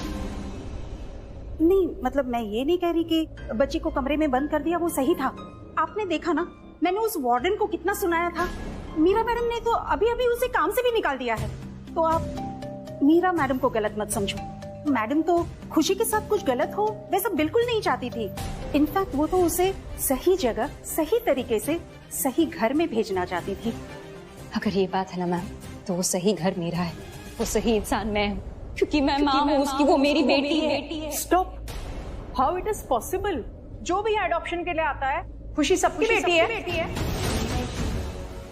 नहीं मतलब मैं ये नहीं कह रही कि बच्ची को कमरे में बंद कर दिया वो सही था। आपने देखा ना, मैंने उस वार्डन को कितना सुनाया था। मीरा मैडम ने तो अभी अभी उसे काम से भी निकाल दिया है। तो आप मीरा मैडम को गलत मत समझो, मैडम तो खुशी के साथ कुछ गलत हो वैसा बिल्कुल नहीं चाहती थी। इनफैक्ट वो तो उसे सही जगह सही तरीके से सही घर में भेजना चाहती थी। अगर ये बात है ना मैम, तो वो सही घर मेरा है, वो सही इंसान मैं हूँ, क्योंकि मैं माँ हूँ उसकी, वो मेरी बेटी है। Stop, how it is possible? जो भी अडॉप्शन के लिए आता है खुशी सबकी बेटी है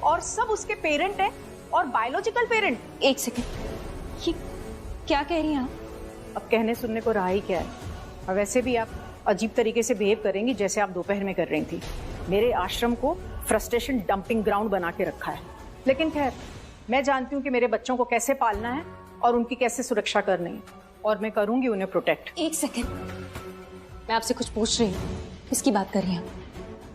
और सब उसके पेरेंट है और बायोलॉजिकल पेरेंट। एक सेकंड, ये क्या कह रही हैं आप? अब कहने सुनने को रहा ही क्या है। और वैसे भी आप अजीब तरीके से बिहेव करेंगी जैसे आप दोपहर में कर रही थी। मेरे आश्रम को फ्रस्ट्रेशन डंपिंग ग्राउंड बना के रखा है। लेकिन खैर, मैं जानती हूँ कि मेरे बच्चों को कैसे पालना है और उनकी कैसे सुरक्षा करनी है, और मैं करूंगी उन्हें प्रोटेक्ट। एक सेकंड, मैं आपसे कुछ पूछ रही हूँ, किसकी बात कर रही हैं?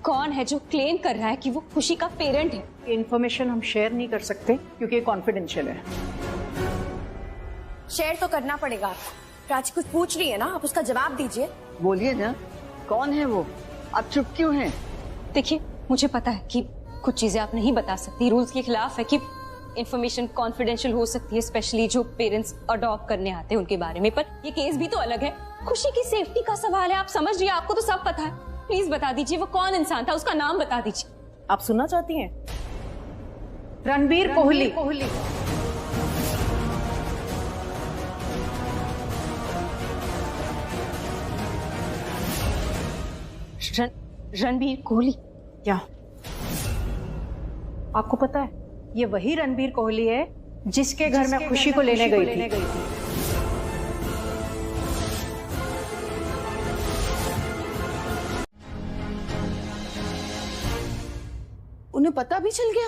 कौन है जो क्लेम कर रहा है कि वो खुशी का पेरेंट है? ये इन्फॉर्मेशन हम शेयर नहीं कर सकते क्योंकि ये कॉन्फिडेंशियल है। शेयर तो करना पड़ेगा आपको। प्राची कुछ पूछ रही है ना, आप उसका जवाब दीजिए। बोलिए ना, कौन है वो? आप चुप क्यों हैं? देखिए, मुझे पता है कि कुछ चीजें आप नहीं बता सकती, रूल्स के खिलाफ है कि इन्फॉर्मेशन कॉन्फिडेंशियल हो सकती है, स्पेशली जो पेरेंट्स अडॉप्ट करने आते हैं उनके बारे में। पर ये केस भी तो अलग है, खुशी की सेफ्टी का सवाल है। आप समझ रही हैं, आपको तो सब पता है। प्लीज बता दीजिए वो कौन इंसान था, उसका नाम बता दीजिए। आप सुनना चाहती हैं? रणबीर कोहली। रणबीर कोहली? क्या आपको पता है, ये वही रणबीर कोहली है जिसके घर में खुशी को लेने गई थी। उन्हें पता भी चल गया?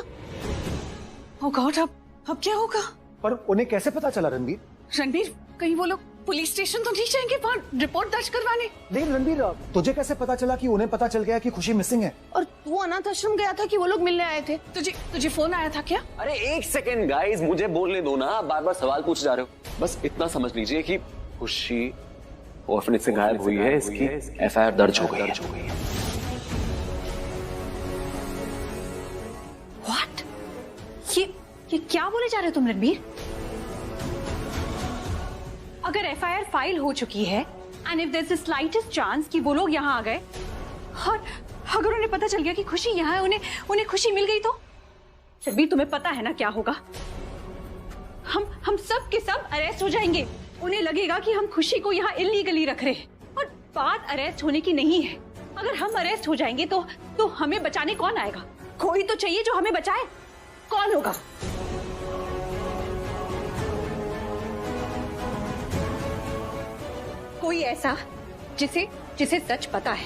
ओह गॉड, अब क्या होगा? पर उन्हें कैसे पता चला रणबीर? रणबीर, कहीं वो लोग पुलिस स्टेशन तो नहीं जाएंगे वहाँ रिपोर्ट दर्ज करवाने? नहीं रणबीर, तुझे कैसे पता चला कि उन्हें पता चल गया कि खुशी मिसिंग है? और तू अनाथ आश्रम गया था कि वो लोग मिलने आए थे? तुझे फोन आया था क्या? अरे एक सेकंड गाइस, मुझे बोलने दो ना, बार बार सवाल पूछ जा रहे हो। बस इतना समझ लीजिए कि खुशी ऑर्फनेज से गायब हुई है, इसकी एफआईआर दर्ज हो गई है। व्हाट? ये क्या बोले जा रहे हो तुम रणबीर? अगर एफआईआर फाइल हो चुकी है and if there is the slightest chance कि वो लोग यहाँ आ गए और अगर उन्हें पता चल गया कि खुशी यहाँ है, उन्हें खुशी मिल गई, तो रणबीर तुम्हें पता है ना क्या होगा? हम सब के सब अरेस्ट हो जाएंगे। उन्हें लगेगा कि हम खुशी को यहाँ इलीगली रख रहे हैं और बात अरेस्ट होने की नहीं है। अगर हम अरेस्ट हो जाएंगे तो हमें बचाने कौन आएगा? कोई तो चाहिए जो हमें बचाए। कौन होगा? कोई ऐसा जिसे सच पता है।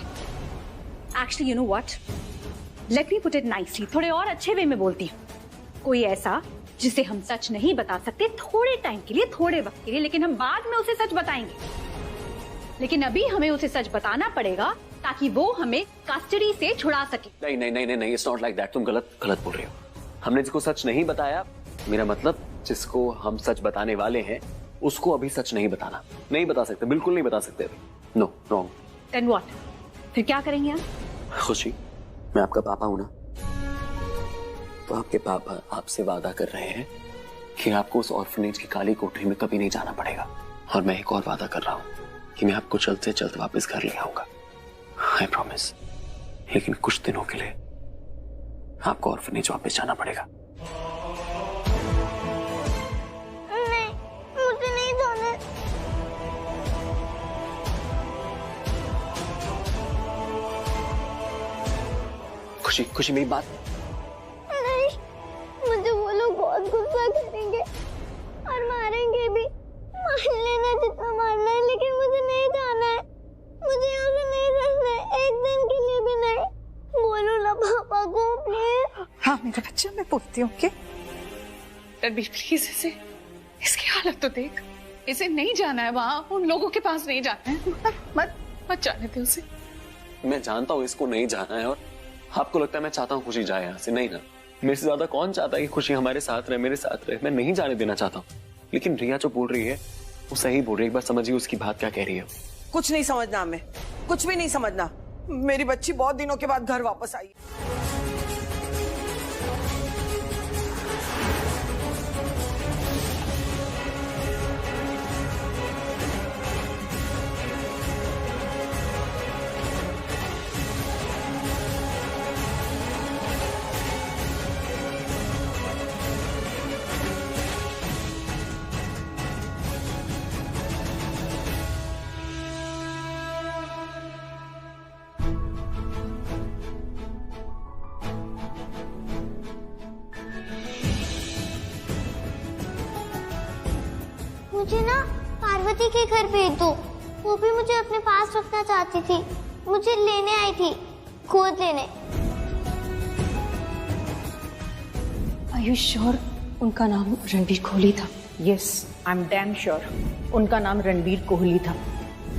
Actually you know what, let me put it nicely, थोड़े और अच्छे वे में बोलती हूँ। कोई ऐसा जिसे हम सच नहीं बता सकते थोड़े टाइम के लिए, थोड़े वक्त के लिए, लेकिन हम बाद में उसे सच बताएंगे। लेकिन अभी हमें उसे सच बताना पड़ेगा ताकि वो हमें कस्टडी से छुड़ा सके। नहीं, इट्स नॉट लाइक दैट। तुम गलत बोल रहे हो। हमने जिसको सच नहीं बताया, मेरा मतलब जिसको हम सच बताने वाले हैं, उसको अभी सच नहीं बताना। नहीं बता सकते, बिल्कुल नहीं बता सकते अभी। No, wrong. Then what? फिर क्या करेंगे आप? खुशी, मैं आपका पापा हूं ना, तो आपके पापा आपसे वादा कर रहे हैं कि आपको उस ऑर्फनेज की काली कोठरी में कभी नहीं जाना पड़ेगा। और मैं एक और वादा कर रहा हूं कि मैं आपको जल्द से जल्द वापस घर ले आऊंगा। आई प्रॉमिस, लेकिन कुछ दिनों के लिए आपको ऑर्फनेज वापस जाना पड़ेगा। नहीं, मुझे नहीं जाना। खुशी, खुशी मेरी बात। नहीं, मुझे वो लोग बहुत गुस्सा करेंगे और मारेंगे भी। मार लेना जितना मारना है, लेकिन मुझे नहीं जाना है। मुझे यहाँ से नहीं रहना है, एक दिन के लिए भी नहीं। बोलो ना पापा को प्लीज। हाँ मेरा बच्चा, मैं बोलती हूँ कि रणबीर प्लीज इसे, इसकी हालत तो देख। इसे नहीं जाना है वहाँ, उन लोगों के पास नहीं जाना है। मत मत जाने दे उसे। मैं जानता हूँ इसको नहीं जाना है, और आपको लगता है मैं चाहता हूँ खुशी जाए यहाँ से। नहीं ना, मेरे से ज्यादा कौन चाहता है कि खुशी हमारे साथ रहे, मेरे साथ रहे। मैं नहीं जाने देना चाहता हूँ, लेकिन रिया जो बोल रही है वो सही बोल रही है। एक बार समझिए उसकी बात क्या कह रही है। कुछ नहीं समझना, हमें कुछ भी नहीं समझना। मेरी बच्ची बहुत दिनों के बाद घर वापस आई। मुझे ना पार्वती के घर भेज दो। वो भी मुझे अपने पास रखना चाहती थी। मुझे लेने आई थी, गोद लेने। Are you sure उनका नाम रणबीर कोहली था? Yes, I am damn sure उनका नाम रणबीर कोहली था।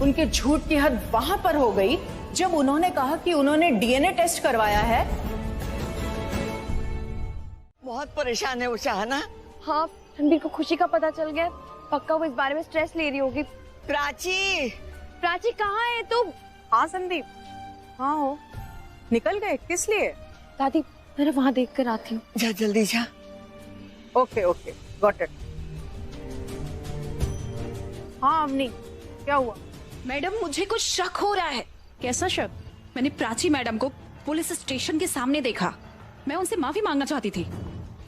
उनके झूठ की हद वहां पर हो गई जब उन्होंने कहा कि उन्होंने डीएनए टेस्ट करवाया है। बहुत परेशान है वो शाहना। हाँ, रणबीर को खुशी का पता चल गया। पक्का वो इस बारे में स्ट्रेस ले रही होगी। प्राची, प्राची कहाँ है तुम? हाँ संदीप, हाँ हो, निकल गए? किस लिए? दादी मैं वहाँ देख कर आती हूँ। जा जल्दी जा। Okay okay, got it. हाँ अवनी, क्या हुआ? मैडम मुझे कुछ शक हो रहा है। कैसा शक? मैंने प्राची मैडम को पुलिस स्टेशन के सामने देखा। मैं उनसे माफी मांगना चाहती थी।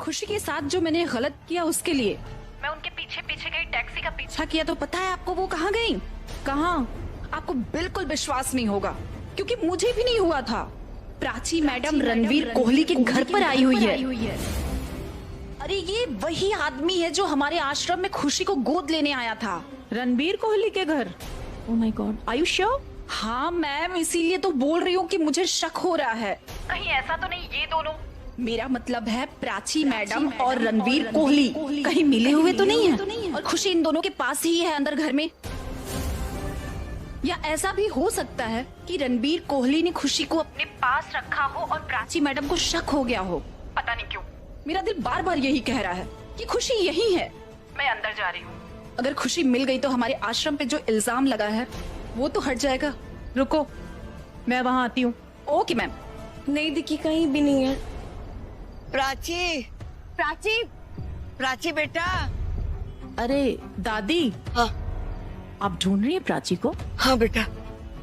खुशी के साथ जो मैंने गलत किया उसके लिए मैं उनके पीछे पीछे गई, टैक्सी का पीछा किया, तो पता है आपको वो कहाँ गई? कहाँ? आपको बिल्कुल विश्वास नहीं होगा, क्योंकि मुझे भी नहीं हुआ था। प्राची मैडम रणबीर कोहली के घर पर आई हुई है। अरे ये वही आदमी है जो हमारे आश्रम में खुशी को गोद लेने आया था। रणबीर कोहली के घर? Oh my god, are you sure? हाँ मैम, इसीलिए तो बोल रही हूँ कि मुझे शक हो रहा है। कहीं ऐसा तो नहीं ये दोनों, मेरा मतलब है प्राची मैडम और रणबीर कोहली कहीं मिले हुए तो नहीं है? और खुशी इन दोनों के पास ही है अंदर घर में। या ऐसा भी हो सकता है कि रणबीर कोहली ने खुशी को अपने पास रखा हो और प्राची मैडम को शक हो गया हो। पता नहीं क्यों मेरा दिल बार बार यही कह रहा है कि खुशी यही है। मैं अंदर जा रही हूँ। अगर खुशी मिल गई तो हमारे आश्रम पे जो इल्जाम लगा है वो तो हट जाएगा। रुको, मैं वहाँ आती हूँ। Okay ma'am. नहीं दिखी, कहीं भी नहीं है। प्राची, प्राची, प्राची बेटा। अरे दादी। हाँ, आप ढूंढ रही है प्राची को? हाँ बेटा,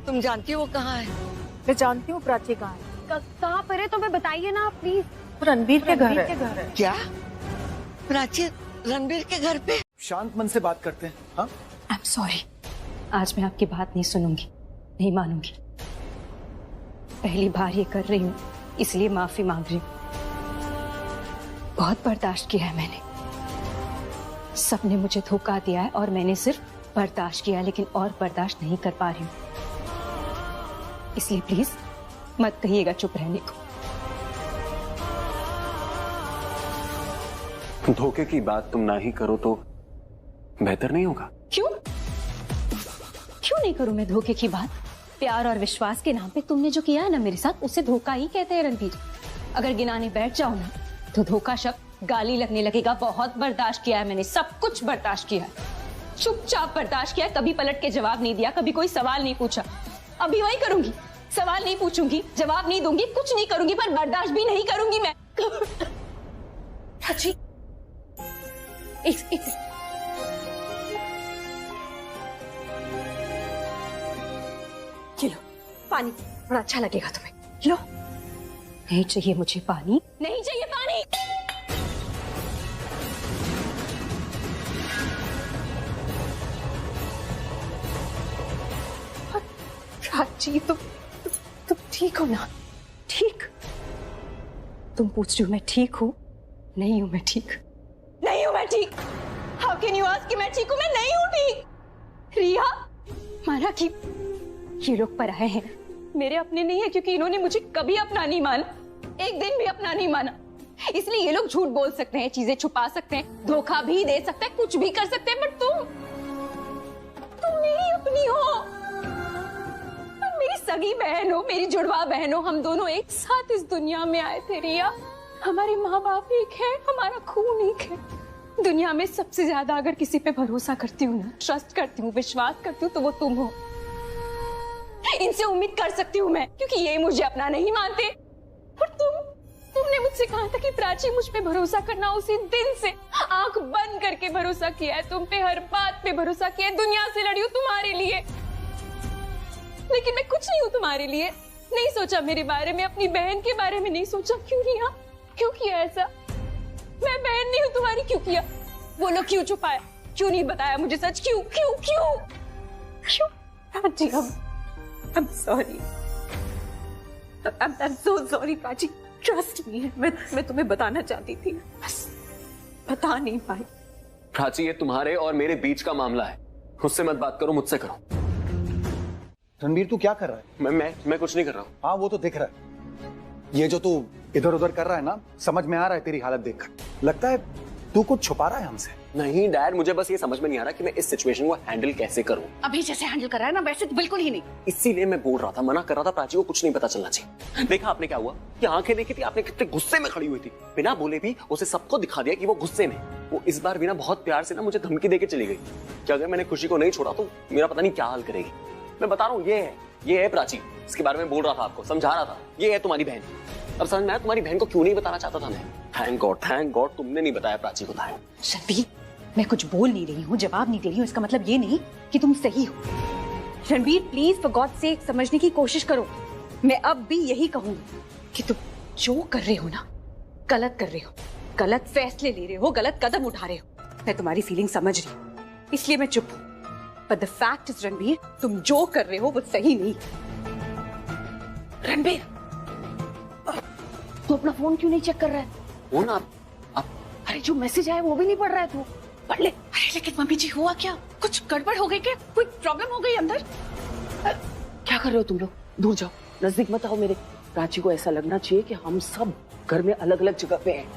तुम जानती हो वो कहाँ है? मैं जानती हूँ प्राची कहाँ है। कहाँ पर है, तो मैं बताइए ना प्लीज। रणबीर के घर है। क्या? प्राची रणबीर के घर पे? शांत मन से बात करते हैं। हाँ, आई एम सॉरी, आज मैं आपकी बात नहीं सुनूंगी, नहीं मानूंगी। पहली बार ये कर रही हूँ, इसलिए माफी मांग रही हूँ। बहुत बर्दाश्त किया है मैंने, सबने मुझे धोखा दिया है और मैंने सिर्फ बर्दाश्त किया, लेकिन और बर्दाश्त नहीं कर पा रही हूँ। इसलिए प्लीज मत कहिएगा चुप रहने को। धोखे की बात तुम ना ही करो तो बेहतर नहीं होगा? क्यों क्यों नहीं करूं मैं धोखे की बात? प्यार और विश्वास के नाम पे तुमने जो किया है ना मेरे साथ, उसे धोखा ही कहते हैं रणबीर। अगर गिनाने बैठ जाओ ना तो धोखा शब्द गाली लगने लगेगा। बहुत बर्दाश्त किया है मैंने, सब कुछ बर्दाश्त किया है, चुपचाप बर्दाश्त किया है। कभी पलट के जवाब नहीं दिया, कभी कोई सवाल नहीं पूछा। अभी वही करूंगी, सवाल नहीं पूछूंगी, जवाब नहीं दूंगी, कुछ नहीं करूंगी, पर बर्दाश्त भी नहीं करूंगी मैं। प्राची, एक चलो पानी। थोड़ा अच्छा लगेगा तुम्हें। लो। नहीं चाहिए मुझे पानी, नहीं चाहिए पानी। प्राची तुम ठीक हो ना? ठीक? तुम पूछ रही हो मैं ठीक हूँ? नहीं हूँ मैं ठीक, नहीं हूँ मैं ठीक। हाउ कैन यू आस्क कि मैं ठीक हूँ? मैं नहीं हूँ ठीक। रिया, माना कि ये लोग पराए हैं, मेरे अपने नहीं है, क्योंकि इन्होंने मुझे कभी अपना नहीं माना, एक दिन भी अपना नहीं माना। इसलिए ये लोग झूठ बोल सकते हैं, चीजें छुपा सकते हैं, धोखा भी दे सकते हैं, कुछ भी कर सकते हैं, बट तुम मेरी अपनी हो, तुम मेरी सगी बहन हो, मेरी जुड़वा बहन हो। हम दोनों एक साथ इस दुनिया में आए थे रिया। हमारे माँ बाप एक है, हमारा खून एक है। दुनिया में सबसे ज्यादा अगर किसी पे भरोसा करती हूँ ना, ट्रस्ट करती हूँ, विश्वास करती हूँ, तो वो तुम हो। इनसे उम्मीद कर सकती हूँ मैं, क्योंकि ये मुझे अपना नहीं मानते। और तुमने मुझसे कहा था कि प्राची मुझ पे भरोसा करना, उसी दिन से आंख बंद करके भरोसा किया है तुम पे, हर बात पे भरोसा किया है। दुनिया से लड़ी हूँ तुम्हारे लिए, लेकिन मैं कुछ नहीं हूँ तुम्हारे लिए। नहीं सोचा मेरे बारे में, अपनी बहन के बारे में नहीं सोचा। क्यों रिया, क्यों किया ऐसा? मैं बहन नहीं हूँ तुम्हारी, क्यों किया? बोलो क्यों छुपाया, क्यों नहीं बताया मुझे सच? क्यों क्यों क्यों क्यों? Prachi, I'm sorry. I'm so sorry, Prachi. Trust me. मैं तुम्हें बताना चाहती थी, बस बता नहीं पाई। प्राची, ये तुम्हारे और मेरे बीच का मामला है, उससे मत बात करो, मुझसे करो। रणबीर, तू क्या कर रहा है? मैं कुछ नहीं कर रहा हूँ। हाँ, वो तो दिख रहा है। ये जो तू इधर उधर कर रहा है ना, समझ में आ रहा है तेरी हालत देखकर। लगता है तू कुछ छुपा रहा है हमसे। नहीं डैड, मुझे बस ये समझ में नहीं आ रहा कि मैं इस सिचुएशन को हैंडल कैसे करूं। अभी जैसे हैंडल कर रहा है ना, वैसे तो बिल्कुल ही नहीं। इसीलिए मैं बोल रहा था, मना कर रहा था प्राची को कुछ नहीं पता चलना चाहिए। देखा आपने क्या हुआ, कि आंखें देखी थी आपने, कितने गुस्से में खड़ी हुई थी, बिना बोले भी उसे सबको दिखा दिया कि वो गुस्से में। वो इस बार भी ना बहुत प्यार से ना मुझे धमकी देके चली गई कि अगर मैंने खुशी को नहीं छोड़ा तो मेरा पता नहीं क्या हाल करेगी। मैं बता रहा हूँ, ये है प्राची, इसके बारे में बोल रहा था आपको, समझा रहा था। ये है तुम्हारी बहन। अब समझ में आया तुम्हारी बहन को क्यों नहीं बताना चाहता था मैं। थैंक गॉड तुमने नहीं बताया प्राची को। रणबीर, मैं कुछ बोल नहीं रही हूँ, जवाब नहीं दे रही हूँ, इसका मतलब ये नहीं कि तुम सही हो। Ranbir, please for God sake समझने की कोशिश करो। मैं अब भी यही कहूंगी कि तुम जो कर रहे हो ना, गलत कर रहे हो, गलत फैसले ले रहे हो, गलत कदम उठा रहे हो। मैं तुम्हारी फीलिंग समझ रही हूँ, इसलिए मैं चुप हूँ। But the fact is Ranbir, तुम जो कर रहे हो वो सही नहीं। रणबीर, तू अपना फोन क्यों नहीं चेक कर रहा है? फोन आप अरे जो मैसेज आया वो भी नहीं पढ़ रहा है तू? पढ़ ले। अरे लेकिन मम्मी जी, हुआ क्या? कुछ गड़बड़ हो गई क्या? कोई प्रॉब्लम हो गई अंदर? क्या कर रहे हो तुम लोग? दूर जाओ, नजदीक मत आओ मेरे। प्राची को ऐसा लगना चाहिए कि हम सब घर में अलग अलग जगह पे हैं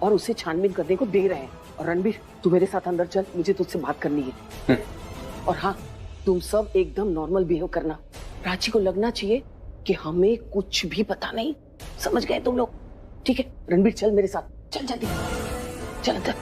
और उसे छानबीन करने को दे रहे हैं। और रणबीर, तू मेरे साथ अंदर चल, मुझे तुझसे बात करनी है। और हाँ, तुम सब एकदम नॉर्मल बिहेव करना। प्राची को लगना चाहिए कि हमें कुछ भी पता नहीं। समझ गए तुम लोग? ठीक है रणबीर, चल मेरे साथ, चल जल्दी, चल अंदर।